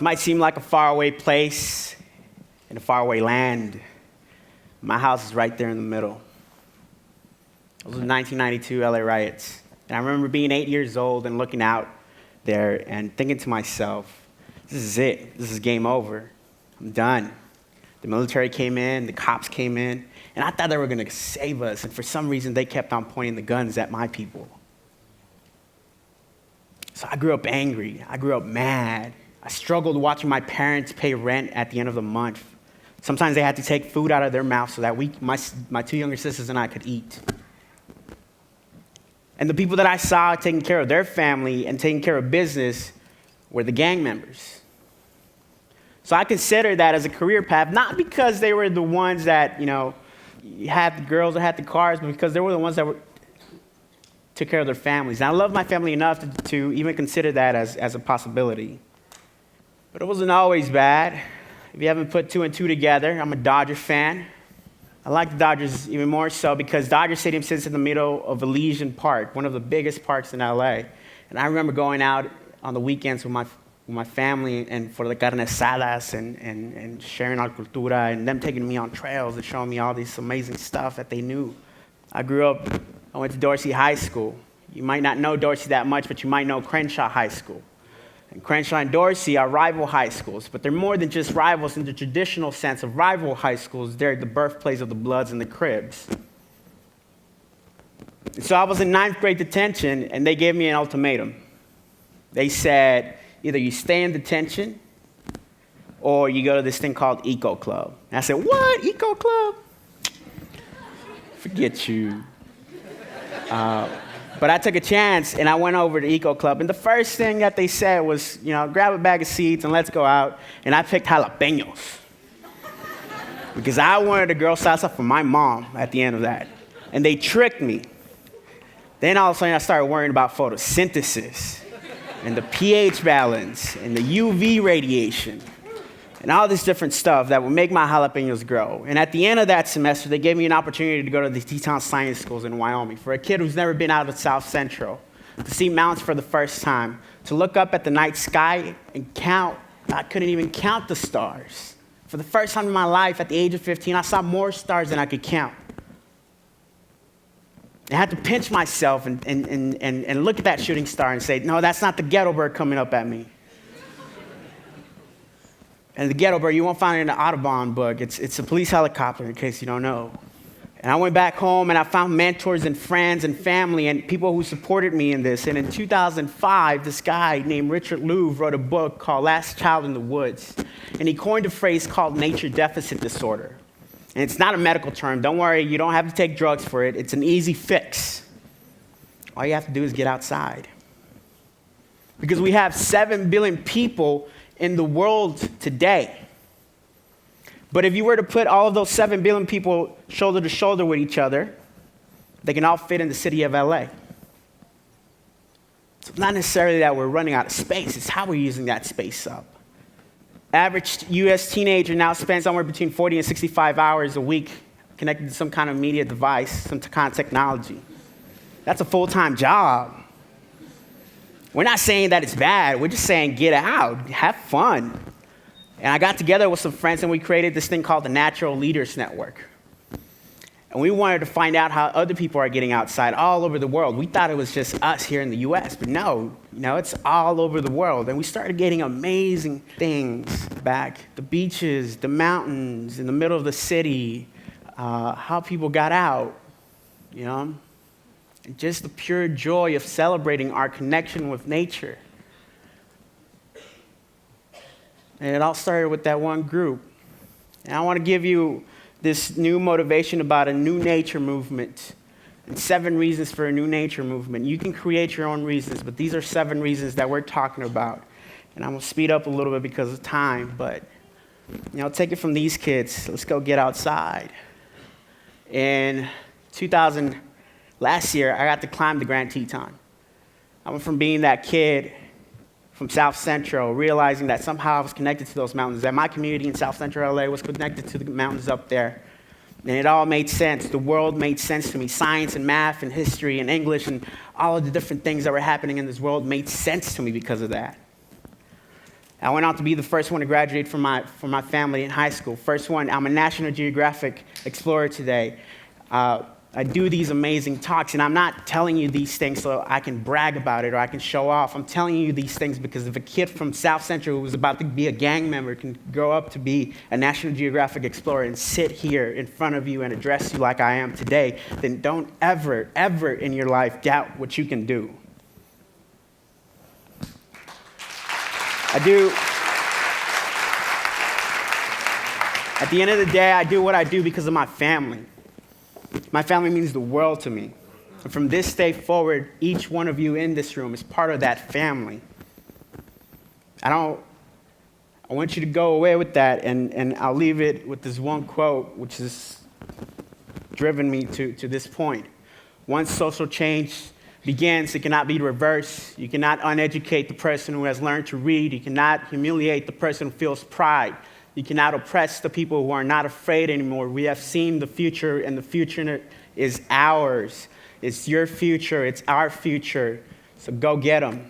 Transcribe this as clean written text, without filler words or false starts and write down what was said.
might seem like a faraway place in a faraway land. My house is right there in the middle. Those were 1992 LA riots. And I remember being 8 years old and looking out there and thinking to myself, this is it. This is game over. I'm done. The military came in, the cops came in, and I thought they were going to save us. And for some reason, they kept on pointing the guns at my people. So I grew up angry. I grew up mad. I struggled watching my parents pay rent at the end of the month. Sometimes they had to take food out of their mouth so that my two younger sisters and I could eat. And the people that I saw taking care of their family and taking care of business were the gang members. So I consider that as a career path, not because they were the ones that, had the girls or had the cars, but because they were the ones that took care of their families. And I love my family enough to even consider that as a possibility. But it wasn't always bad. If you haven't put two and two together, I'm a Dodger fan. I like the Dodgers even more so because Dodger Stadium sits in the middle of Elysian Park, one of the biggest parks in LA. And I remember going out on the weekends with my family and for the carne asadas and sharing our cultura and them taking me on trails and showing me all this amazing stuff that they knew. I went to Dorsey High School. You might not know Dorsey that much, but you might know Crenshaw High School. And Crenshaw and Dorsey are rival high schools, but they're more than just rivals in the traditional sense of rival high schools. They're the birthplace of the Bloods and the Cribs. And so I was in ninth grade detention, and they gave me an ultimatum. They said, either you stay in detention, or you go to this thing called Eco Club. And I said, what, Eco Club? Forget you. But I took a chance, and I went over to Eco Club. And the first thing that they said was, grab a bag of seeds and let's go out. And I picked jalapenos. Because I wanted a girl salsa for my mom at the end of that. And they tricked me. Then all of a sudden, I started worrying about photosynthesis and the pH balance and the UV radiation and all this different stuff that would make my jalapenos grow. And at the end of that semester, they gave me an opportunity to go to the Teton Science Schools in Wyoming for a kid who's never been out of South Central, to see mountains for the first time, to look up at the night sky and count. I couldn't even count the stars. For the first time in my life, at the age of 15, I saw more stars than I could count. I had to pinch myself and look at that shooting star and say, no, that's not the ghetto bird coming up at me. And the ghetto bird, you won't find it in the Audubon book. It's a police helicopter, in case you don't know. And I went back home, and I found mentors and friends and family and people who supported me in this. And in 2005, this guy named Richard Louv wrote a book called Last Child in the Woods. And he coined a phrase called nature deficit disorder. And it's not a medical term. Don't worry, you don't have to take drugs for it. It's an easy fix. All you have to do is get outside. Because we have 7 billion people in the world today. But if you were to put all of those 7 billion people shoulder to shoulder with each other, they can all fit in the city of LA. So it's not necessarily that we're running out of space, it's how we're using that space up. Average US teenager now spends somewhere between 40 and 65 hours a week connected to some kind of media device, some kind of technology. That's a full-time job. We're not saying that it's bad. We're just saying get out, have fun. And I got together with some friends, and we created this thing called the Natural Leaders Network. And we wanted to find out how other people are getting outside all over the world. We thought it was just us here in the US, but no, it's all over the world. And we started getting amazing things back. The beaches, the mountains, in the middle of the city, how people got out, And just the pure joy of celebrating our connection with nature. And it all started with that one group. And I want to give you this new motivation about a new nature movement and 7 reasons for a new nature movement. You can create your own reasons, but these are 7 reasons that we're talking about. And I'm going to speed up a little bit because of time, but take it from these kids. Let's go get outside. In last year, I got to climb the Grand Teton. I went from being that kid from South Central, realizing that somehow I was connected to those mountains, that my community in South Central LA was connected to the mountains up there. And it all made sense. The world made sense to me. Science and math and history and English and all of the different things that were happening in this world made sense to me because of that. I went on to be the first one to graduate from my family in high school. First one, I'm a National Geographic explorer today. I do these amazing talks, and I'm not telling you these things so I can brag about it or I can show off. I'm telling you these things because if a kid from South Central who was about to be a gang member can grow up to be a National Geographic explorer and sit here in front of you and address you like I am today, then don't ever, ever in your life doubt what you can do. At the end of the day, I do what I do because of my family. My family means the world to me. And from this day forward, each one of you in this room is part of that family. I want you to go away with that, and I'll leave it with this one quote, which has driven me to this point. Once social change begins, it cannot be reversed. You cannot uneducate the person who has learned to read. You cannot humiliate the person who feels pride. You cannot oppress the people who are not afraid anymore. We have seen the future, and the future is ours. It's your future. It's our future. So go get them.